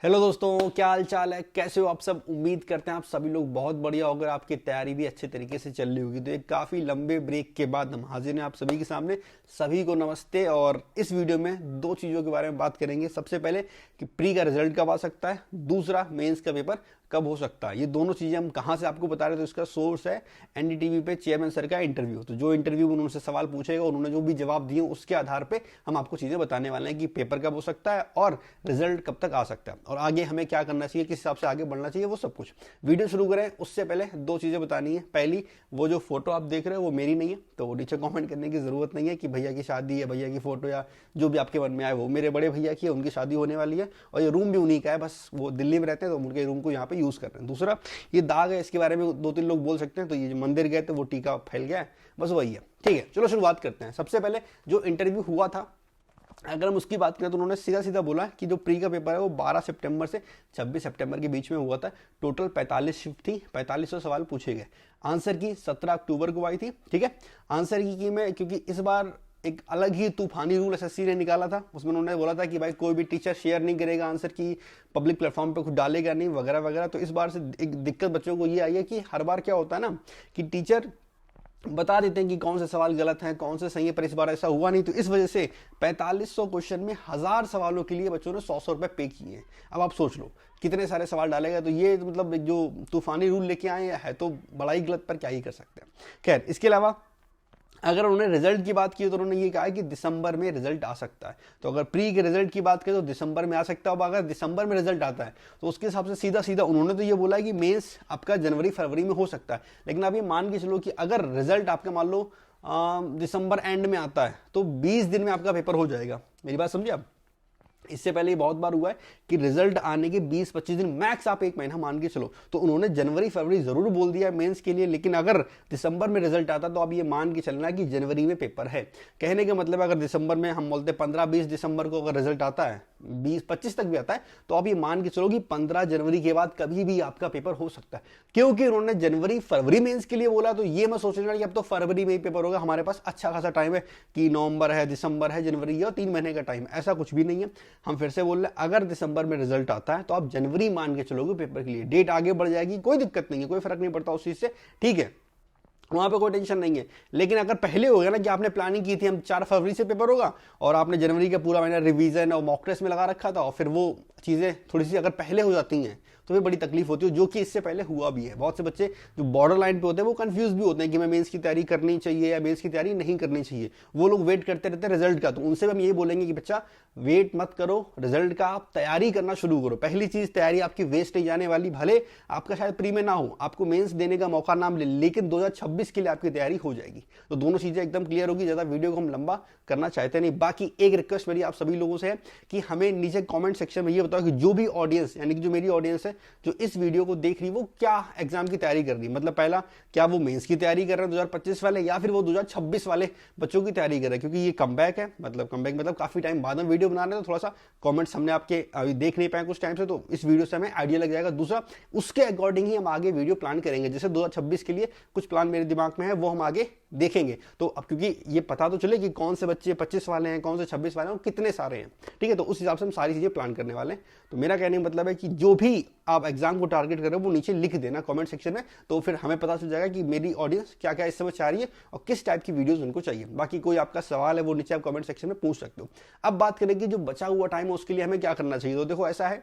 Hello दोस्तों, क्या हाल चाल है? कैसे हो आप सब? उम्मीद करते हैं आप सभी लोग बहुत बढ़िया होकर आपकी तैयारी भी अच्छे तरीके से चल रही होगी। तो एक काफ़ी लंबे ब्रेक के बाद हम हाजिर हैं आप सभी के सामने। सभी को नमस्ते। और इस वीडियो में दो चीज़ों के बारे में बात करेंगे। सबसे पहले कि प्री का रिजल्ट कब आ सकता है, दूसरा मेंस का पेपर कब हो सकता है। ये दोनों चीज़ें हम कहाँ से आपको बता रहे हैं, तो इसका सोर्स है एनडीटीवी पे चेयरमैन सर का इंटरव्यू। तो जो इंटरव्यू में उनसे सवाल पूछेगा, उन्होंने जो भी जवाब दिए उसके आधार पे हम आपको चीज़ें बताने वाले हैं कि पेपर कब हो सकता है और रिजल्ट कब तक आ सकता है और आगे हमें क्या करना चाहिए, किस हिसाब से आगे बढ़ना चाहिए, वो सब कुछ। वीडियो शुरू करें उससे पहले दो चीज़ें बतानी है। पहली, वो जो फोटो आप देख रहे हो वो मेरी नहीं है, तो वो नीचे कॉमेंट करने की ज़रूरत नहीं है कि भैया की शादी है, भैया की फोटो या जो भी आपके मन में आए। वो मेरे बड़े भैया की है, उनकी शादी होने वाली है और ये रूम भी उन्हीं का है। बस वो दिल्ली में रहते हैं तो उनके रूम को यहाँ पे यूज़ कर रहे हैं। दूसरा, ये दाग है, इसके बारे में दो तीन लोग बोल सकते हैं। तो ये जो मंदिर गए थे वो टीका फैल गया है, बस वही है। ठीक है, चलो शुरुआत करते हैं। सबसे पहले जो इंटरव्यू हुआ था, अगर हम उसकी बात करें तो उन्होंने सीधा सीधा बोला कि जो प्री का पेपर है वो 12 सितंबर से 26 सितंबर के बीच में हुआ था। टोटल 45 शिफ्ट थी, 4500 सवाल पूछे गए। आंसर की 17 अक्टूबर को आई थी। ठीक है, आंसर की मैं, क्योंकि इस बार एक अलग ही तूफानी रूल एसएससी ने निकाला था। उसमें उन्होंने बोला था कि भाई कोई भी टीचर शेयर नहीं करेगा आंसर की, पब्लिक प्लेटफॉर्म पे कुछ डालेगा नहीं, वगैरह वगैरह। तो इस बार से एक दिक्कत बच्चों को ये आई है कि हर बार क्या होता है ना कि टीचर बता देते हैं कि कौन से सवाल गलत हैं, कौन से सही है, पर इस बार ऐसा हुआ नहीं। तो इस वजह से 4500 क्वेश्चन में 1000 सवालों के लिए बच्चों ने 100 रुपए पे किए हैं। अब आप सोच लो कितने सारे सवाल डालेगा। तो ये मतलब जो तूफानी रूल लेके आए हैं तो बड़ा ही गलत, पर क्या ही कर सकते हैं। खैर, इसके अलावा अगर उन्होंने रिजल्ट की बात की तो उन्होंने ये कहा है कि दिसंबर में रिजल्ट आ सकता है। तो अगर प्री के रिजल्ट की बात करें तो दिसंबर में आ सकता है। अब अगर दिसंबर में रिजल्ट आता है तो उसके हिसाब से सीधा सीधा उन्होंने तो ये बोला है कि मेंस आपका जनवरी फरवरी में हो सकता है। लेकिन आप ये मान के चलो कि अगर रिजल्ट आपका मान लो दिसंबर एंड में आता है तो 20 दिन में आपका पेपर हो जाएगा। मेरी बात समझे आप? इससे पहले बहुत बार हुआ है कि रिजल्ट आने के 20-25 दिन, मैक्स आप एक महीना मान के चलो। तो उन्होंने जनवरी फरवरी जरूर बोल दिया है मेंस के लिए, लेकिन अगर दिसंबर में रिजल्ट आता तो आप ये मान के चलना कि जनवरी में पेपर है। कहने का मतलब अगर दिसंबर में, हम बोलते 15-20 दिसंबर को अगर रिजल्ट आता है, 20-25 तक भी आता है, तो आप ये मान के चलो कि 15 जनवरी के बाद कभी भी आपका पेपर हो सकता है। क्योंकि उन्होंने जनवरी फरवरी मेंस के लिए बोला, तो ये मैं सोच रहा कि अब तो फरवरी में ही पेपर होगा, हमारे पास अच्छा खासा टाइम है कि नवंबर है, दिसंबर है, जनवरी है, और 3 महीने का टाइम। ऐसा कुछ भी नहीं है। हम फिर से बोल रहे हैं, अगर दिसंबर में रिजल्ट आता है तो आप जनवरी मान के चलोगे पेपर के लिए। डेट आगे बढ़ जाएगी, कोई दिक्कत नहीं है, कोई फर्क नहीं पड़ता उस चीज से। ठीक है, वहां पे कोई टेंशन नहीं है। लेकिन अगर पहले हो गया ना कि आपने प्लानिंग की थी हम 4 फरवरी से पेपर होगा और आपने जनवरी का पूरा महीना रिवीजन और मॉक टेस्ट में लगा रखा था, और फिर वो चीजें थोड़ी सी अगर पहले हो जाती हैं तो फिर बड़ी तकलीफ होती है, जो कि इससे पहले हुआ भी है। बहुत से बच्चे जो बॉर्डर लाइन पे होते हैं वो कंफ्यूज भी होते हैं कि मैं मेंस की तैयारी करनी चाहिए या मेंस की तैयारी नहीं करनी चाहिए। वो लोग वेट करते रहते हैं रिजल्ट का। तो उनसे हम ये बोलेंगे कि बच्चा वेट मत करो रिजल्ट का, आप तैयारी करना शुरू करो। पहली चीज, तैयारी आपकी वेस्ट नहीं जाने वाली। भले आपका शायद प्री में ना हो, आपको मेंस देने का मौका ना मिले, लेकिन 2026 के लिए आपकी तैयारी हो जाएगी। तो दोनों चीजें एकदम क्लियर होगी। ज्यादा वीडियो को हम लंबा करना चाहते नहीं। बाकी एक रिक्वेस्ट मेरी आप सभी लोगों से है कि हमें नीचे कमेंट सेक्शन में ये बताओ कि जो भी ऑडियंस, यानी कि जो मेरी ऑडियंस है जो इस वीडियो को देख रही है, वो क्या एग्जाम की तैयारी कर रही है। मतलब पहला, क्या वो मेंस की तैयारी कर रहे हैं 2025 वाले, या फिर वो 2026 वाले बच्चों की तैयारी कर रहे हैं। क्योंकि ये कमबैक है, मतलब कमबैक मतलब काफी टाइम बाद में वीडियो बना रहे हैं, तो थोड़ा सा कमेंट्स हमने आपके अभी देख नहीं पाए कुछ टाइम से, तो इस वीडियो से हमें आइडिया लग जाएगा। दूसरा, उसके अकॉर्डिंग ही हम आगे वीडियो प्लान करेंगे। जैसे 2026 के लिए कुछ प्लान मेरे दिमाग में है, वो हम आगे देखेंगे। तो अब क्योंकि ये पता तो चले कि कौन से बच्चे 25 वाले हैं, कौन से 26 वाले हैं, कितने सारे हैं। ठीक है, तो उस हिसाब से हम सारी चीजें प्लान करने वाले हैं। तो मेरा कहने का मतलब है कि जो भी आप एग्जाम को टारगेट कर रहे हो वो नीचे लिख देना कमेंट सेक्शन में, तो फिर हमें पता चल जाएगा कि मेरी ऑडियंस क्या क्या इस समय चाह रही है और किस टाइप की वीडियोस उनको चाहिए। बाकी कोई आपका सवाल है वो नीचे आप कमेंट सेक्शन में पूछ सकते हो। अब बात करें कि जो बचा हुआ टाइम है उसके लिए हमें क्या करना चाहिए। तो देखो, ऐसा है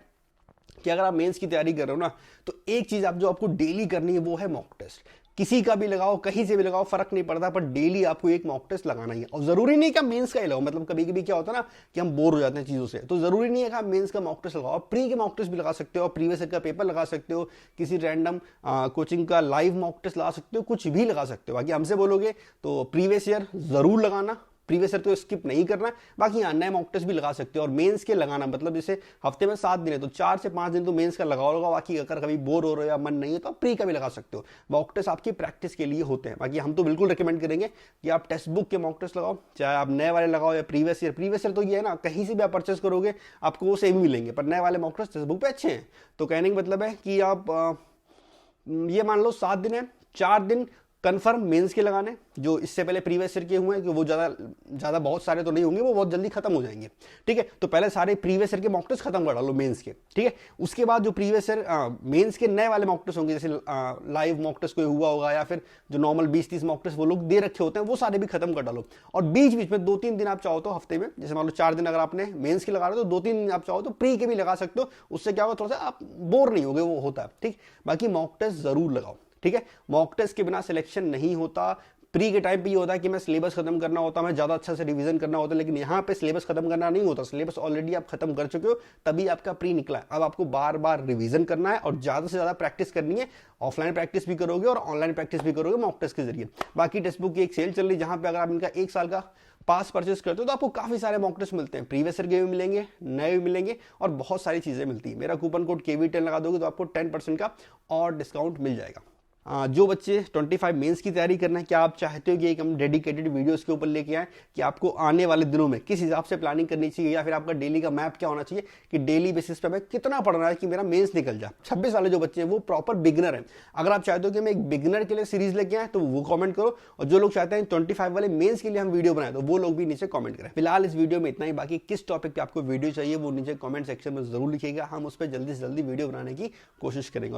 कि अगर आप मेंस की तैयारी कर रहे हो ना, तो एक चीज आप जो आपको डेली करनी है वो है मॉक टेस्ट। किसी का भी लगाओ, कहीं से भी लगाओ, फर्क नहीं पड़ता, पर डेली आपको एक मॉक टेस्ट लगाना ही है। और जरूरी नहीं कि आप मेंस का ही लगाओ। मतलब कभी कभी क्या होता है ना कि हम बोर हो जाते हैं चीजों से, तो जरूरी नहीं है कि आप मेंस का मॉक टेस्ट लगाओ। प्री के मॉक टेस्ट भी लगा सकते हो, प्रीवियस ईयर का पेपर लगा सकते हो, किसी रैंडम कोचिंग का लाइव मॉक टेस्ट लगा सकते हो, कुछ भी लगा सकते हो। बाकी हमसे बोलोगे तो प्रीवियस ईयर जरूर लगाना, प्रीवियस ईयर तो स्किप नहीं करना। बाकी यहाँ नए मॉक टेस्ट भी लगा सकते हो। और मेंस के लगाना मतलब जैसे हफ्ते में 7 दिन है तो 4 से 5 दिन तो मेंस का लगाओ। बाकी अगर कभी बोर हो रहे हो या मन नहीं है तो आप प्री का भी लगा सकते हो। मॉक टेस्ट आपकी प्रैक्टिस के लिए होते हैं। बाकी हम तो बिल्कुल रिकमेंड करेंगे कि आप टेक्स्ट बुक के मॉक टेस्ट लगाओ, चाहे आप नए वाले लगाओ या प्रीवियस ईयर तो ये है ना, कहीं से भी आप परचेस करोगे आपको वो सेम मिलेंगे, पर नए वाले मॉक टेस्ट टेक्स्ट बुक पे अच्छे हैं। तो कहने का मतलब है कि आप ये मान लो 7 दिन है, 4 दिन कंफर्म मेंस के लगाने जो इससे पहले प्रीवियस ईयर के हुए हैं कि वो ज़्यादा बहुत सारे तो नहीं होंगे, वो बहुत जल्दी खत्म हो जाएंगे। ठीक है, तो पहले सारे प्रीवियस ईयर के मॉक टेस्ट खत्म कर डालो मेंस के। ठीक है, उसके बाद जो प्रीवियस ईयर मेंस के नए वाले मॉक टेस्ट होंगे, जैसे लाइव मॉक टेस्ट कोई हुआ होगा या फिर जो नॉर्मल 20-30 मॉक टेस्ट वो लोग दे रखे होते हैं, वो सारे भी खत्म कर डालो। और बीच बीच में 2-3 दिन आप चाहो तो हफ्ते में, जैसे मान लो 4 दिन अगर आपने मेंस के लगा रहे हो तो 2-3 दिन आप चाहो तो प्री के भी लगा सकते हो। उससे क्या होगा, थोड़ा सा आप बोर नहीं होगे, वो होता है। ठीक, बाकी मॉक टेस्ट जरूर लगाओ। ठीक है, मॉक टेस्ट के बिना सिलेक्शन नहीं होता। प्री के टाइम पे ये होता है कि मैं सिलेबस खत्म करना होता है, मैं ज्यादा अच्छा से रिवीजन करना होता है, लेकिन यहाँ पे सिलेबस खत्म करना नहीं होता। सिलेबस ऑलरेडी आप खत्म कर चुके हो, तभी आपका प्री निकला है। अब आपको बार बार रिवीजन करना है और ज्यादा से ज्यादा प्रैक्टिस करनी है। ऑफलाइन प्रैक्टिस भी करोगे और ऑनलाइन प्रैक्टिस भी करोगे मॉक टेस्ट के जरिए। बाकी टेक्स्ट बुक की एक सेल चल रही है, जहां पे अगर आप इनका 1 साल का पास परचेस करते हो तो आपको काफी सारे मॉक टेस्ट मिलते हैं। प्रीवियस ईयर के भी मिलेंगे, नए भी मिलेंगे और बहुत सारी चीजें मिलती है। मेरा कूपन कोड KV10 लगा दोगे तो आपको 10% का और डिस्काउंट मिल जाएगा। जो बच्चे 25 मेंस की तैयारी करना है, क्या आप चाहते हो कि एक हम डेडिकेटेड वीडियोस के ऊपर लेके आए कि आपको आने वाले दिनों में किस हिसाब से प्लानिंग करनी चाहिए, या फिर आपका डेली का मैप क्या होना चाहिए कि डेली बेसिस पे हमें कितना पढ़ना है कि मेरा मेंस निकल जाए। 26 वाले जो बच्चे हैं वो प्रॉपर बिगिनर हैं। अगर आप चाहते हो कि मैं एक बिगिनर के लिए सीरीज लेके आए तो वो कॉमेंट करो, और जो लोग चाहते हैं 25 वाले मेंस के लिए हम वीडियो बनाए तो वो लोग भी नीचे कॉमेंट करें। फिलहाल इस वीडियो में इतना ही। बाकी किस टॉपिक पे आपको वीडियो चाहिए वो नीचे कॉमेंट सेक्शन में जरूर लिखिएगा, हम उस पर जल्दी से जल्दी वीडियो बनाने की कोशिश करेंगे। और